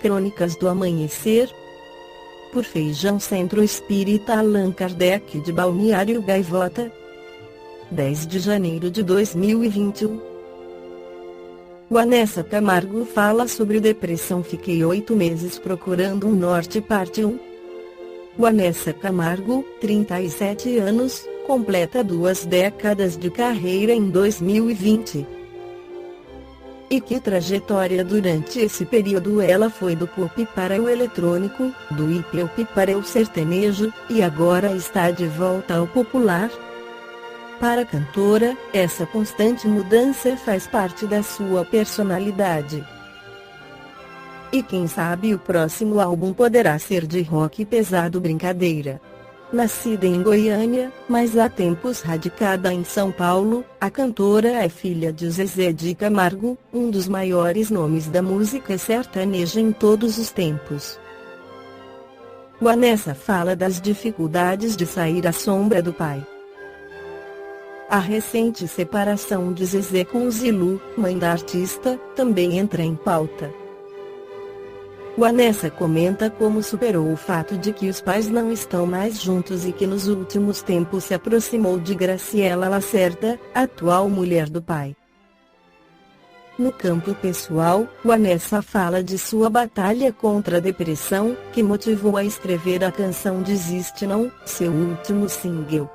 Crônicas do Amanhecer, por Feijão Centro Espírita Allan Kardec de Balneário Gaivota, 10 de janeiro de 2021. Vanessa Camargo fala sobre depressão. Fiquei 8 meses procurando um norte, parte 1. Vanessa Camargo, 37 anos, completa 2 décadas de carreira em 2020. E que trajetória durante esse período! Ela foi do pop para o eletrônico, do hip-hop para o sertanejo, e agora está de volta ao popular. Para a cantora, essa constante mudança faz parte da sua personalidade. E quem sabe o próximo álbum poderá ser de rock pesado. Brincadeira. Nascida em Goiânia, mas há tempos radicada em São Paulo, a cantora é filha de Zezé de Camargo, um dos maiores nomes da música sertaneja em todos os tempos. Vanessa fala das dificuldades de sair à sombra do pai. A recente separação de Zezé com Zilu, mãe da artista, também entra em pauta. Vanessa comenta como superou o fato de que os pais não estão mais juntos e que nos últimos tempos se aproximou de Graciela Lacerda, atual mulher do pai. No campo pessoal, Vanessa fala de sua batalha contra a depressão, que motivou a escrever a canção Desiste Não, seu último single.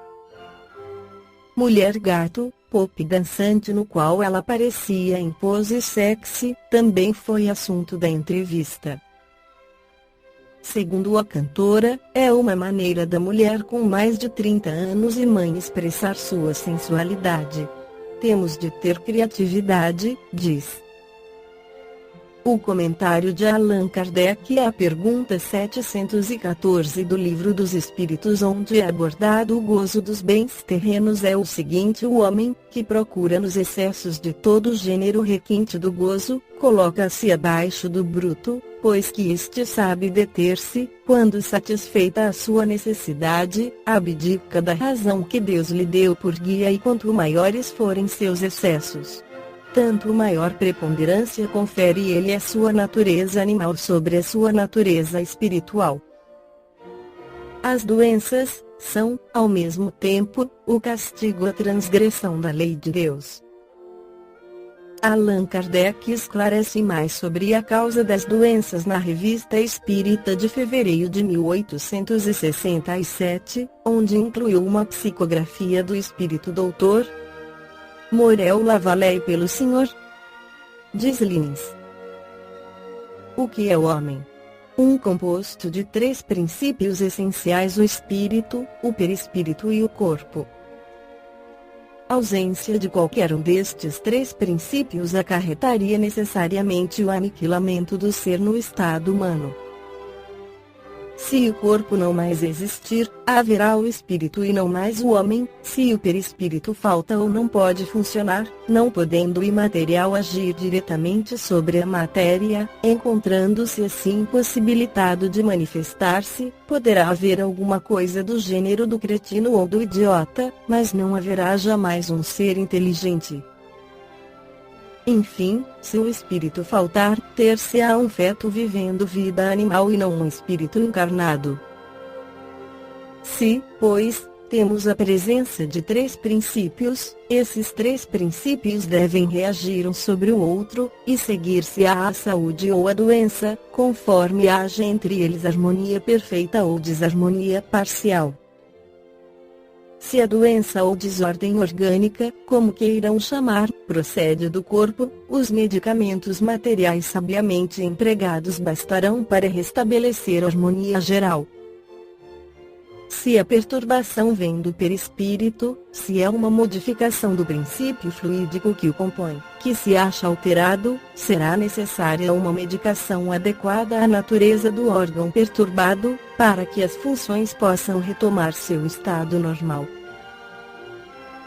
Mulher Gato, pop dançante no qual ela aparecia em pose sexy, também foi assunto da entrevista. Segundo a cantora, é uma maneira da mulher com mais de 30 anos e mãe expressar sua sensualidade. Temos de ter criatividade, diz. O comentário de Allan Kardec à pergunta 714 do Livro dos Espíritos, onde é abordado o gozo dos bens terrenos, é o seguinte: o homem, que procura nos excessos de todo gênero requinte do gozo, coloca-se abaixo do bruto, pois que este sabe deter-se, quando satisfeita a sua necessidade, abdica da razão que Deus lhe deu por guia, e quanto maiores forem seus excessos, tanto maior preponderância confere ele à sua natureza animal sobre a sua natureza espiritual. As doenças são, ao mesmo tempo, o castigo à transgressão da lei de Deus. Allan Kardec esclarece mais sobre a causa das doenças na Revista Espírita de fevereiro de 1867, onde incluiu uma psicografia do espírito Dr. Morel Lavallee pelo Sr. Deslins. O que é o homem? Um composto de 3 princípios essenciais: o espírito, o perispírito e o corpo. A ausência de qualquer um destes 3 princípios acarretaria necessariamente o aniquilamento do ser no estado humano. Se o corpo não mais existir, haverá o espírito e não mais o homem. Se o perispírito falta ou não pode funcionar, não podendo o imaterial agir diretamente sobre a matéria, encontrando-se assim impossibilitado de manifestar-se, poderá haver alguma coisa do gênero do cretino ou do idiota, mas não haverá jamais um ser inteligente. Enfim, se o espírito faltar, ter-se-á um feto vivendo vida animal e não um espírito encarnado. Se, pois, temos a presença de 3 princípios, esses 3 princípios devem reagir um sobre o outro, e seguir-se-á a saúde ou a doença, conforme haja entre eles harmonia perfeita ou desarmonia parcial. Se a doença ou desordem orgânica, como queiram chamar, procede do corpo, os medicamentos materiais sabiamente empregados bastarão para restabelecer a harmonia geral. Se a perturbação vem do perispírito, se é uma modificação do princípio fluídico que o compõe, que se acha alterado, será necessária uma medicação adequada à natureza do órgão perturbado, para que as funções possam retomar seu estado normal.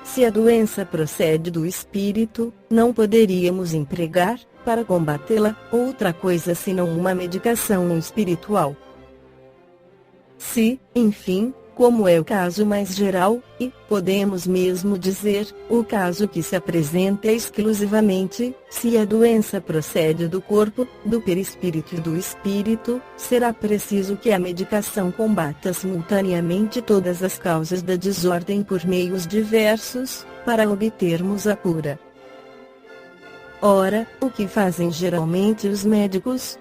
Se a doença procede do espírito, não poderíamos empregar, para combatê-la, outra coisa senão uma medicação espiritual. Se, enfim, como é o caso mais geral, e, podemos mesmo dizer, o caso que se apresenta exclusivamente, se a doença procede do corpo, do perispírito e do espírito, será preciso que a medicação combata simultaneamente todas as causas da desordem por meios diversos, para obtermos a cura. Ora, o que fazem geralmente os médicos?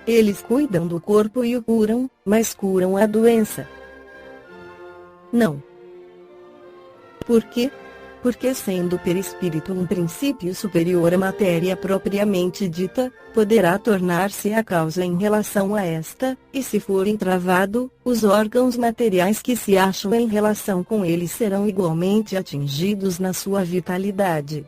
Eles cuidam do corpo e o curam, mas curam a doença? Não. Por quê? Porque sendo o perispírito um princípio superior à matéria propriamente dita, poderá tornar-se a causa em relação a esta, e se for entravado, os órgãos materiais que se acham em relação com ele serão igualmente atingidos na sua vitalidade.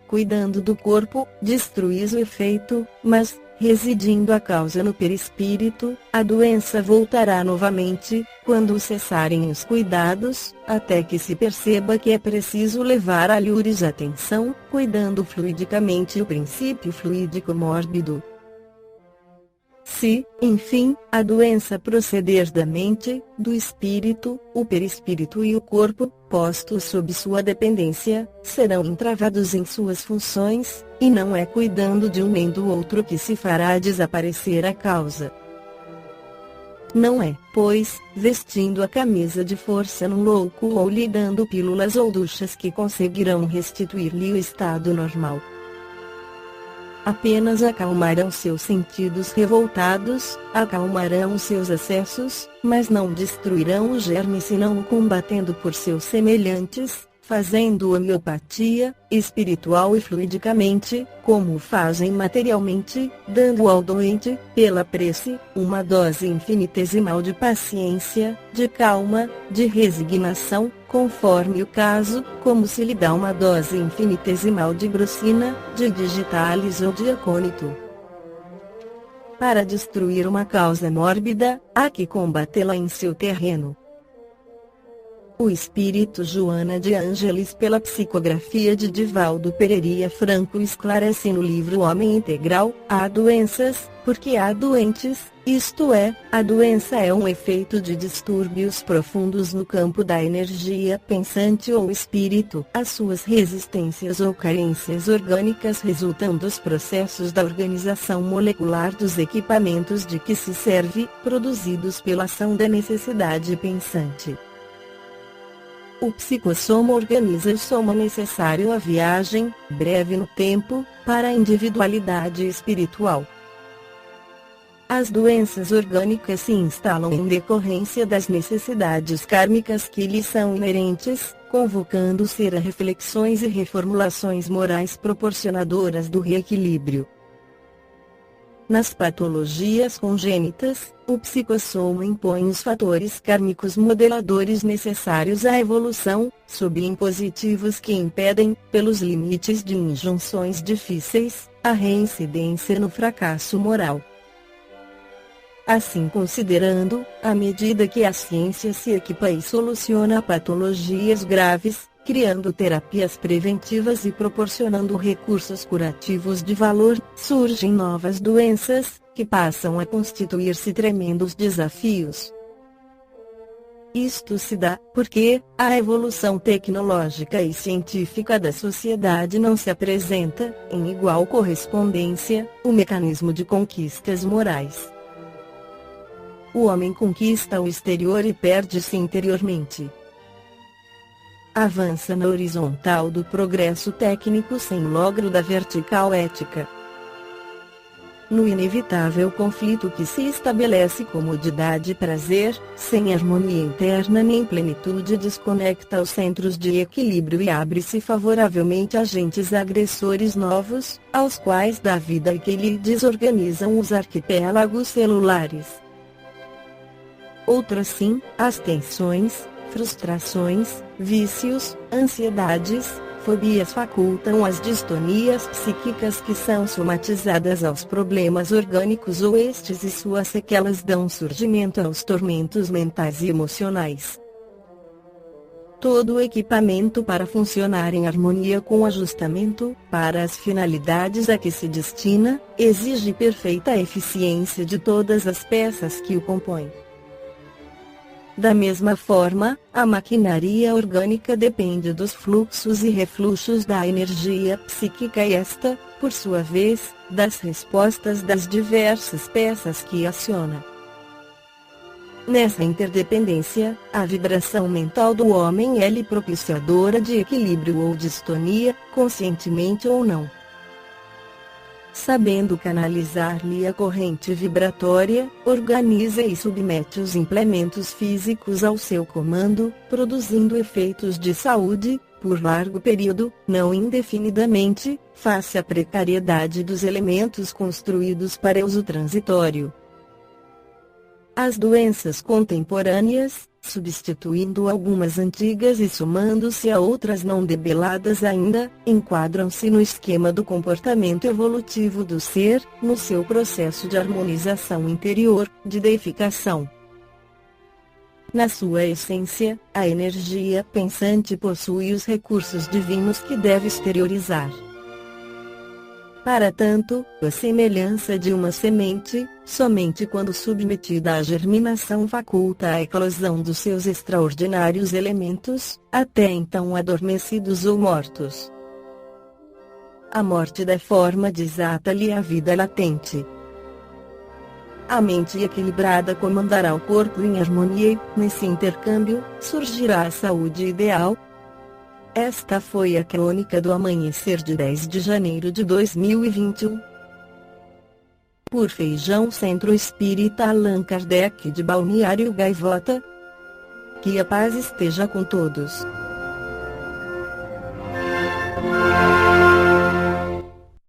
Cuidando do corpo, destruís o efeito, mas, residindo a causa no perispírito, a doença voltará novamente, quando cessarem os cuidados, até que se perceba que é preciso levar a lures atenção, cuidando fluidicamente o princípio fluídico mórbido. Se, enfim, a doença proceder da mente, do espírito, o perispírito e o corpo, postos sob sua dependência, serão entravados em suas funções, e não é cuidando de um nem do outro que se fará desaparecer a causa. Não é, pois, vestindo a camisa de força num louco ou lhe dando pílulas ou duchas que conseguirão restituir-lhe o estado normal. Apenas acalmarão seus sentidos revoltados, acalmarão seus excessos, mas não destruirão o germe senão o combatendo por seus semelhantes, fazendo homeopatia, espiritual e fluidicamente, como fazem materialmente, dando ao doente, pela prece, uma dose infinitesimal de paciência, de calma, de resignação, conforme o caso, como se lhe dá uma dose infinitesimal de brucina, de digitalis ou de acônito. Para destruir uma causa mórbida, há que combatê-la em seu terreno. O espírito Joana de Ângeles, pela psicografia de Divaldo Pereira Franco, esclarece no livro Homem Integral: há doenças, porque há doentes, isto é, a doença é um efeito de distúrbios profundos no campo da energia pensante ou espírito. As suas resistências ou carências orgânicas resultam dos processos da organização molecular dos equipamentos de que se serve, produzidos pela ação da necessidade pensante. O psicossoma organiza o soma necessário à viagem, breve no tempo, para a individualidade espiritual. As doenças orgânicas se instalam em decorrência das necessidades kármicas que lhes são inerentes, convocando-se a reflexões e reformulações morais proporcionadoras do reequilíbrio. Nas patologias congênitas, o psicossoma impõe os fatores kármicos modeladores necessários à evolução, sob impositivos que impedem, pelos limites de injunções difíceis, a reincidência no fracasso moral. Assim considerando, à medida que a ciência se equipa e soluciona patologias graves, criando terapias preventivas e proporcionando recursos curativos de valor, surgem novas doenças, que passam a constituir-se tremendos desafios. Isto se dá, porque, a evolução tecnológica e científica da sociedade não se apresenta, em igual correspondência, o mecanismo de conquistas morais. O homem conquista o exterior e perde-se interiormente. Avança na horizontal do progresso técnico sem logro da vertical ética. No inevitável conflito que se estabelece comodidade e prazer, sem harmonia interna nem plenitude, desconecta os centros de equilíbrio e abre-se favoravelmente a agentes agressores novos, aos quais dá vida e que lhe desorganizam os arquipélagos celulares. Outro assim, as tensões, frustrações, vícios, ansiedades, fobias facultam as distonias psíquicas que são somatizadas aos problemas orgânicos ou estes e suas sequelas dão surgimento aos tormentos mentais e emocionais. Todo o equipamento para funcionar em harmonia com o ajustamento, para as finalidades a que se destina, exige perfeita eficiência de todas as peças que o compõem. Da mesma forma, a maquinaria orgânica depende dos fluxos e refluxos da energia psíquica e esta, por sua vez, das respostas das diversas peças que aciona. Nessa interdependência, a vibração mental do homem é-lhe propiciadora de equilíbrio ou distonia, conscientemente ou não. Sabendo canalizar-lhe a corrente vibratória, organiza e submete os implementos físicos ao seu comando, produzindo efeitos de saúde, por largo período, não indefinidamente, face à precariedade dos elementos construídos para uso transitório. As doenças contemporâneas, substituindo algumas antigas e somando-se a outras não debeladas ainda, enquadram-se no esquema do comportamento evolutivo do ser, no seu processo de harmonização interior, de deificação. Na sua essência, a energia pensante possui os recursos divinos que deve exteriorizar. Para tanto, a semelhança de uma semente, somente quando submetida à germinação faculta a eclosão dos seus extraordinários elementos, até então adormecidos ou mortos. A morte da forma desata-lhe a vida latente. A mente equilibrada comandará o corpo em harmonia e, nesse intercâmbio, surgirá a saúde ideal. Esta foi a crônica do amanhecer de 10 de janeiro de 2021. Por Feijão Centro Espírita Allan Kardec de Balneário Gaivota. Que a paz esteja com todos.